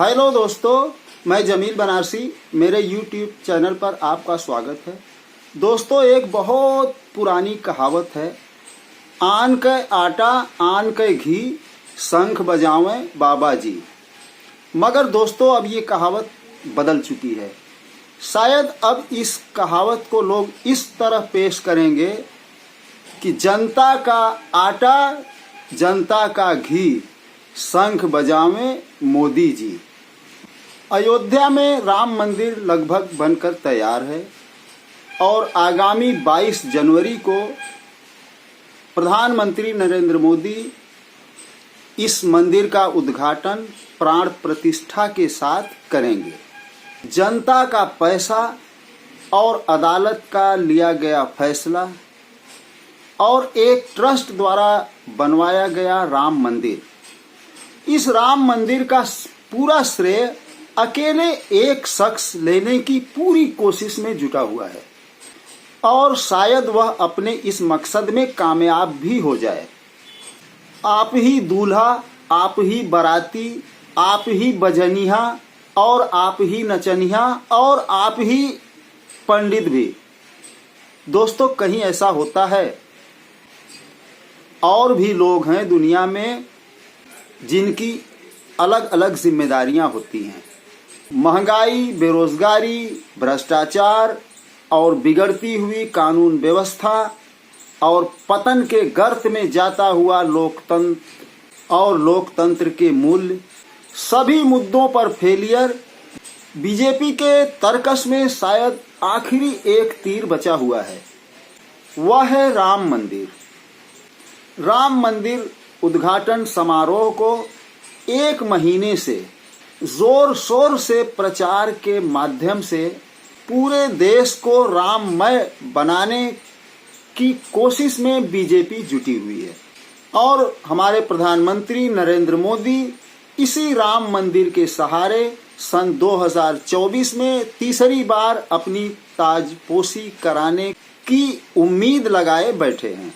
Hello दोस्तों, मैं जमील बनारसी। मेरे YouTube चैनल पर आपका स्वागत है। दोस्तों, एक बहुत पुरानी कहावत है, आन के आटा आन के घी, शंख बजावें बाबा जी। मगर दोस्तों, अब ये कहावत बदल चुकी है। शायद अब इस कहावत को लोग इस तरह पेश करेंगे कि जनता का आटा जनता का घी, शंख बजावें मोदी जी। अयोध्या में राम मंदिर लगभग बनकर तैयार है और आगामी 22 जनवरी को प्रधानमंत्री नरेंद्र मोदी इस मंदिर का उद्घाटन प्राण प्रतिष्ठा के साथ करेंगे। जनता का पैसा और अदालत का लिया गया फैसला और एक ट्रस्ट द्वारा बनवाया गया राम मंदिर, इस राम मंदिर का पूरा श्रेय अकेले एक शख्स लेने की पूरी कोशिश में जुटा हुआ है और शायद वह अपने इस मकसद में कामयाब भी हो जाए। आप ही दूल्हा, आप ही बाराती, आप ही बजनिया और आप ही नचनिया और आप ही पंडित भी। दोस्तों, कहीं ऐसा होता है? और भी लोग हैं दुनिया में जिनकी अलग अलग जिम्मेदारियां होती हैं। महंगाई, बेरोजगारी, भ्रष्टाचार और बिगड़ती हुई कानून व्यवस्था और पतन के गर्त में जाता हुआ लोकतंत्र और लोकतंत्र के मूल्य, सभी मुद्दों पर फेलियर। बीजेपी के तर्कस में शायद आखिरी एक तीर बचा हुआ है, वह है राम मंदिर। राम मंदिर उद्घाटन समारोह को 1 महीने से जोर शोर से प्रचार के माध्यम से पूरे देश को राममय बनाने की कोशिश में बीजेपी जुटी हुई है और हमारे प्रधानमंत्री नरेंद्र मोदी इसी राम मंदिर के सहारे सन 2024 में तीसरी बार अपनी ताजपोशी कराने की उम्मीद लगाए बैठे हैं।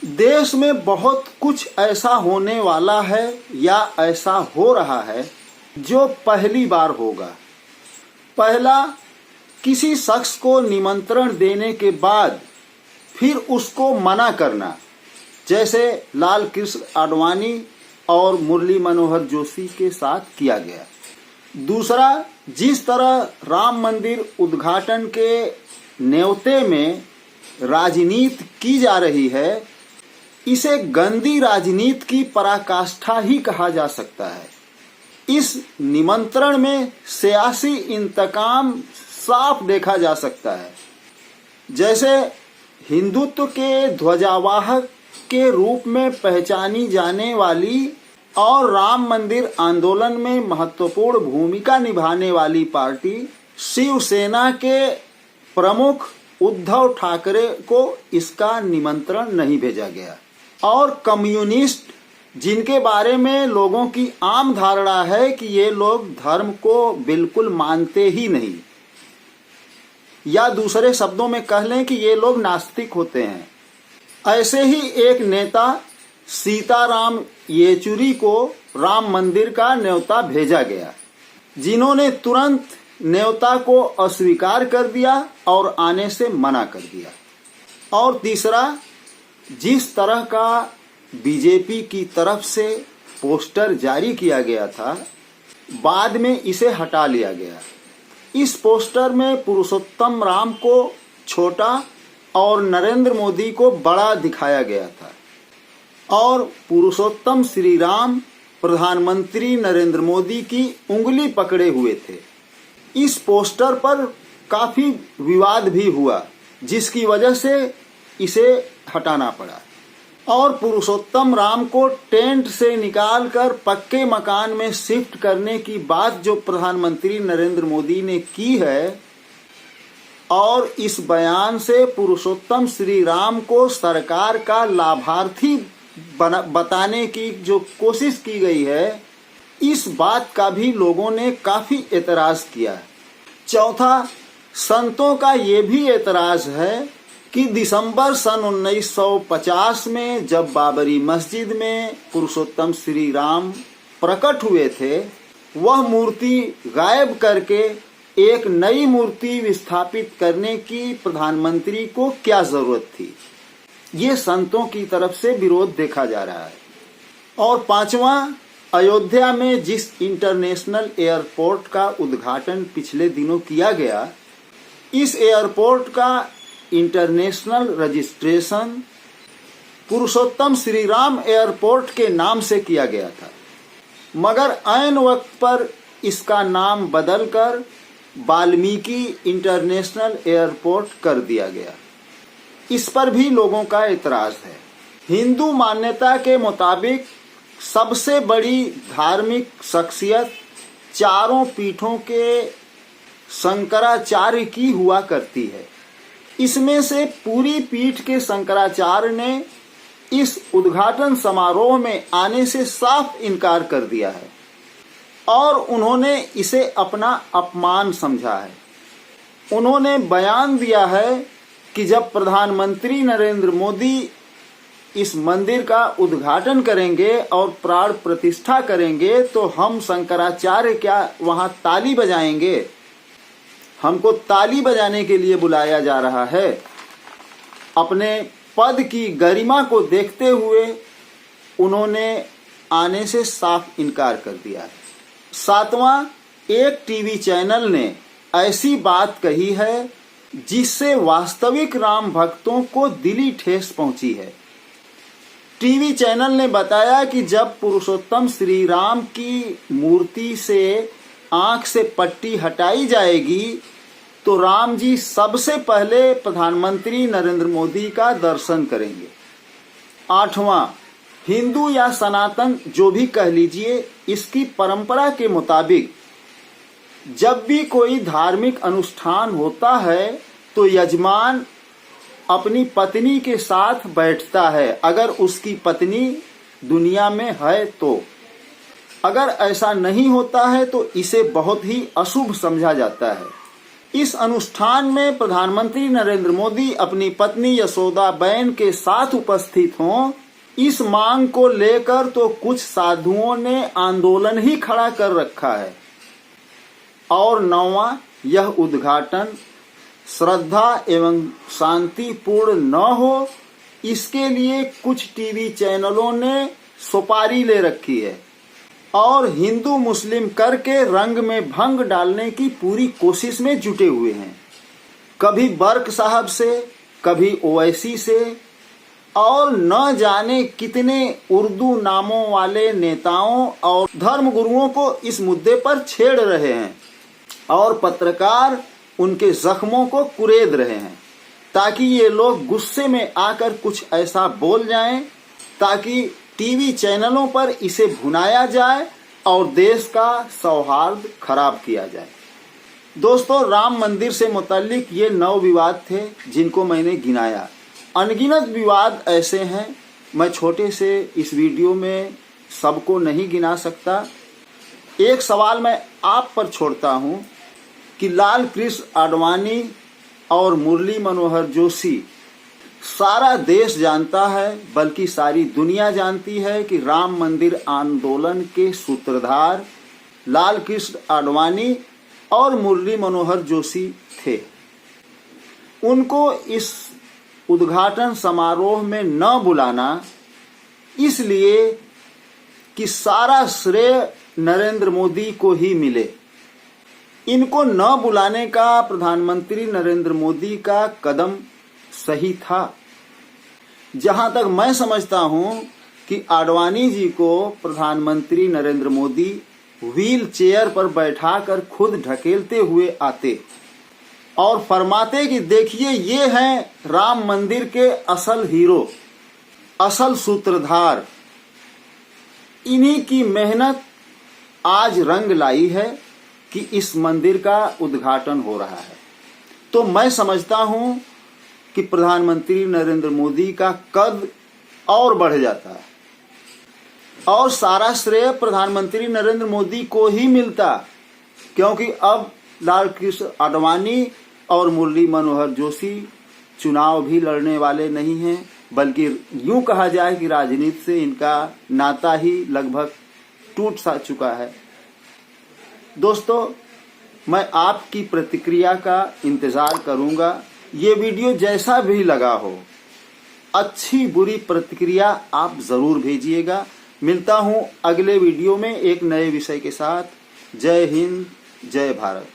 देश में बहुत कुछ ऐसा होने वाला है या ऐसा हो रहा है जो पहली बार होगा। पहला, किसी शख्स को निमंत्रण देने के बाद फिर उसको मना करना, जैसे लाल कृष्ण आडवाणी और मुरली मनोहर जोशी के साथ किया गया। दूसरा, जिस तरह राम मंदिर उद्घाटन के न्योते में राजनीति की जा रही है, इसे गंदी राजनीति की पराकाष्ठा ही कहा जा सकता है। इस निमंत्रण में सियासी इंतकाम साफ देखा जा सकता है। जैसे हिंदुत्व के ध्वजावाहक के रूप में पहचानी जाने वाली और राम मंदिर आंदोलन में महत्वपूर्ण भूमिका निभाने वाली पार्टी शिवसेना के प्रमुख उद्धव ठाकरे को इसका निमंत्रण नहीं भेजा गया और कम्युनिस्ट, जिनके बारे में लोगों की आम धारणा है कि ये लोग धर्म को बिल्कुल मानते ही नहीं, या दूसरे शब्दों में कह लें कि ये लोग नास्तिक होते हैं, ऐसे ही एक नेता सीताराम येचुरी को राम मंदिर का न्योता भेजा गया, जिन्होंने तुरंत न्योता को अस्वीकार कर दिया और आने से मना कर दिया। और तीसरा, जिस तरह का बीजेपी की तरफ से पोस्टर जारी किया गया था, बाद में इसे हटा लिया गया। इस पोस्टर में पुरुषोत्तम राम को छोटा और नरेंद्र मोदी को बड़ा दिखाया गया था और पुरुषोत्तम श्री राम प्रधानमंत्री नरेंद्र मोदी की उंगली पकड़े हुए थे। इस पोस्टर पर काफी विवाद भी हुआ, जिसकी वजह से इसे हटाना पड़ा और पुरुषोत्तम राम को टेंट से निकालकर पक्के मकान में शिफ्ट करने की बात जो प्रधानमंत्री नरेंद्र मोदी ने की है, और इस बयान से पुरुषोत्तम श्री राम को सरकार का लाभार्थी बताने की जो कोशिश की गई है, इस बात का भी लोगों ने काफी एतराज किया। चौथा, संतों का ये भी एतराज है कि दिसंबर सन 1950 में जब बाबरी मस्जिद में पुरुषोत्तम श्री राम प्रकट हुए थे, वह मूर्ति गायब करके एक नई मूर्ति विस्थापित करने की प्रधानमंत्री को क्या जरूरत थी? ये संतों की तरफ से विरोध देखा जा रहा है। और पांचवा, अयोध्या में जिस इंटरनेशनल एयरपोर्ट का उद्घाटन पिछले दिनों किया गया, इस एयरपोर्ट का इंटरनेशनल रजिस्ट्रेशन पुरुषोत्तम श्री राम एयरपोर्ट के नाम से किया गया था, मगर ऐन वक्त पर इसका नाम बदलकर वाल्मीकि इंटरनेशनल एयरपोर्ट कर दिया गया। इस पर भी लोगों का एतराज है। हिंदू मान्यता के मुताबिक सबसे बड़ी धार्मिक शख्सियत चारों पीठों के शंकराचार्य की हुआ करती है। इसमें से पूरी पीठ के शंकराचार्य ने इस उद्घाटन समारोह में आने से साफ इनकार कर दिया है और उन्होंने इसे अपना अपमान समझा है। उन्होंने बयान दिया है कि जब प्रधानमंत्री नरेंद्र मोदी इस मंदिर का उद्घाटन करेंगे और प्राण प्रतिष्ठा करेंगे तो हम शंकराचार्य क्या वहां ताली बजाएंगे? हमको ताली बजाने के लिए बुलाया जा रहा है। अपने पद की गरिमा को देखते हुए उन्होंने आने से साफ इनकार कर दिया है। सातवां, एक टीवी चैनल ने ऐसी बात कही है जिससे वास्तविक राम भक्तों को दिली ठेस पहुंची है। टीवी चैनल ने बताया कि जब पुरुषोत्तम श्री राम की मूर्ति से आंख से पट्टी हटाई जाएगी तो राम जी सबसे पहले प्रधानमंत्री नरेंद्र मोदी का दर्शन करेंगे। आठवां, हिंदू या सनातन जो भी कह लीजिए, इसकी परंपरा के मुताबिक जब भी कोई धार्मिक अनुष्ठान होता है तो यजमान अपनी पत्नी के साथ बैठता है, अगर उसकी पत्नी दुनिया में है तो। अगर ऐसा नहीं होता है तो इसे बहुत ही अशुभ समझा जाता है। इस अनुष्ठान में प्रधानमंत्री नरेंद्र मोदी अपनी पत्नी यशोदाबेन के साथ उपस्थित हों, इस मांग को लेकर तो कुछ साधुओं ने आंदोलन ही खड़ा कर रखा है। और नौवां, यह उद्घाटन श्रद्धा एवं शांतिपूर्ण न हो, इसके लिए कुछ टीवी चैनलों ने सुपारी ले रखी है और हिंदू मुस्लिम करके रंग में भंग डालने की पूरी कोशिश में जुटे हुए हैं। कभी बर्क साहब से, कभी ओवैसी से और न जाने कितने उर्दू नामों वाले नेताओं और धर्मगुरुओं को इस मुद्दे पर छेड़ रहे हैं और पत्रकार उनके जख्मों को कुरेद रहे हैं ताकि ये लोग गुस्से में आकर कुछ ऐसा बोल जाएं ताकि टीवी चैनलों पर इसे भुनाया जाए और देश का सौहार्द खराब किया जाए। दोस्तों, राम मंदिर से मुताल्लिक ये 9 विवाद थे जिनको मैंने गिनाया। अनगिनत विवाद ऐसे हैं, मैं छोटे से इस वीडियो में सबको नहीं गिना सकता। एक सवाल मैं आप पर छोड़ता हूं कि लाल कृष्ण आडवाणी और मुरली मनोहर जोशी, सारा देश जानता है बल्कि सारी दुनिया जानती है कि राम मंदिर आंदोलन के सूत्रधार लाल कृष्ण आडवाणी और मुरली मनोहर जोशी थे। उनको इस उद्घाटन समारोह में न बुलाना इसलिए कि सारा श्रेय नरेंद्र मोदी को ही मिले। इनको न बुलाने का प्रधानमंत्री नरेंद्र मोदी का कदम सही था। जहां तक मैं समझता हूं कि आडवाणी जी को प्रधानमंत्री नरेंद्र मोदी व्हील चेयर पर बैठाकर खुद ढकेलते हुए आते और फरमाते कि देखिए ये हैं राम मंदिर के असल हीरो, असल सूत्रधार। इन्हीं की मेहनत आज रंग लाई है कि इस मंदिर का उद्घाटन हो रहा है। तो मैं समझता हूं कि प्रधानमंत्री नरेंद्र मोदी का कद और बढ़ जाता है और सारा श्रेय प्रधानमंत्री नरेंद्र मोदी को ही मिलता, क्योंकि अब लाल कृष्ण आडवाणी और मुरली मनोहर जोशी चुनाव भी लड़ने वाले नहीं हैं, बल्कि यूं कहा जाए कि राजनीति से इनका नाता ही लगभग टूट सा चुका है। दोस्तों, मैं आपकी प्रतिक्रिया का इंतजार करूंगा। ये वीडियो जैसा भी लगा हो, अच्छी बुरी प्रतिक्रिया आप जरूर भेजिएगा। मिलता हूं अगले वीडियो में एक नए विषय के साथ। जय हिंद, जय भारत।